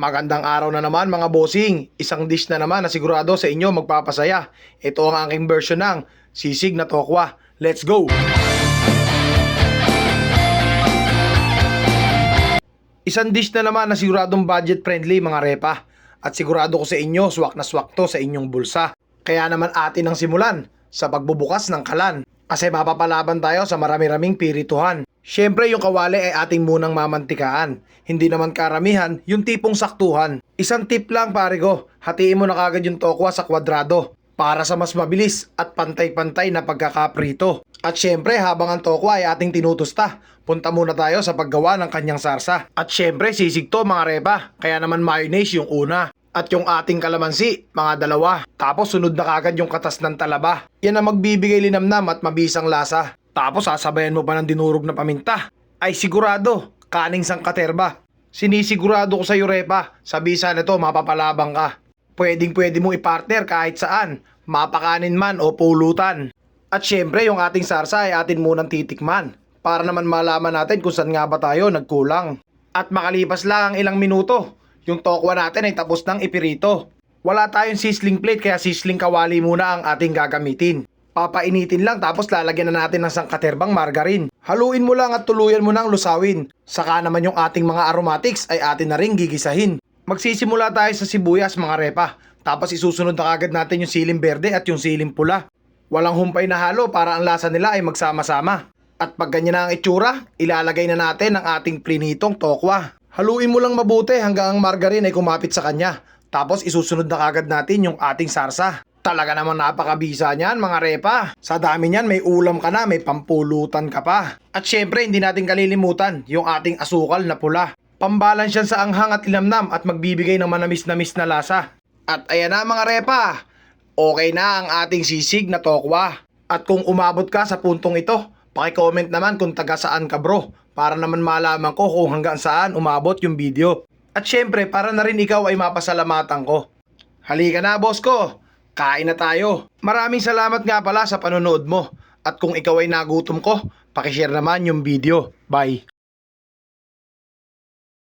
Magandang araw na naman mga bossing. Isang dish na naman na sigurado sa inyo magpapasaya. Ito ang aking version ng sisig na tokwa. Let's go! Isang dish na naman na siguradong budget friendly mga repa. At sigurado ko sa inyo, swak na swak to sa inyong bulsa. Kaya naman atin ang simulan sa pagbubukas ng kalan. Kasi mapapalaban tayo sa marami-raming pirituhan. Siyempre yung kawali ay ating munang mamantikaan. Hindi naman karamihan, yung tipong saktuhan. Isang tip lang pare ko, hatiin mo na kagad yung tokwa sa kwadrado para sa mas mabilis at pantay-pantay na pagkakaprito. At siyempre habang ang tokwa ay ating tinutusta, punta muna tayo sa paggawa ng kanyang sarsa. At siyempre sisig to mga repa, kaya naman mayonnaise yung una. At yung ating kalamansi, mga dalawa. Tapos sunod na kagad yung katas ng talaba. Yan ang magbibigay linamnam at mabisang lasa. Tapos sasabayan mo pa ng dinurog na paminta. Ay sigurado, kaning sangkaterba. Sinisigurado ko sa iyo repa, sa bisa na to mapapalabang ka. Pwedeng mong ipartner kahit saan, mapakanin man o pulutan. At syempre yung ating sarsa ay atin munang titikman. Para naman malaman natin kung saan nga ba tayo nagkulang. At makalipas lang ang ilang minuto, yung tokwa natin ay tapos ng ipirito. Wala tayong sizzling plate kaya sizzling kawali muna ang ating gagamitin. Papainitin lang tapos lalagyan na natin ng sangkaterbang margarine. Haluin mo lang at tuluyan mo nang lusawin. Saka naman yung ating mga aromatics ay atin na ring gigisahin. Magsisimula tayo sa sibuyas mga repa. Tapos isusunod na kagad natin yung siling berde at yung siling pula. Walang humpay na halo para ang lasa nila ay magsama-sama. At pag ganyan na ang itsura, ilalagay na natin ang ating prinitong tokwa. Haluin mo lang mabuti hanggang ang margarine ay kumapit sa kanya. Tapos isusunod na kagad natin yung ating sarsa. Talaga namang napakabisa niyan mga repa. Sa dami niyan may ulam ka na, may pampulutan ka pa. At syempre hindi natin kalilimutan yung ating asukal na pula. Pambalans yan sa anghang at linamnam at magbibigay ng manamis-namis na lasa. At ayan na mga repa, okay na ang ating sisig na tokwa. At kung umabot ka sa puntong ito, paki-comment naman kung taga saan ka bro. Para naman malaman ko kung hanggang saan umabot yung video. At syempre para na rin ikaw ay mapasalamatan ko. Halika na boss ko! Kain na tayo. Maraming salamat nga pala sa panonood mo. At kung ikaw ay nagutom ko, pakishare naman yung video. Bye.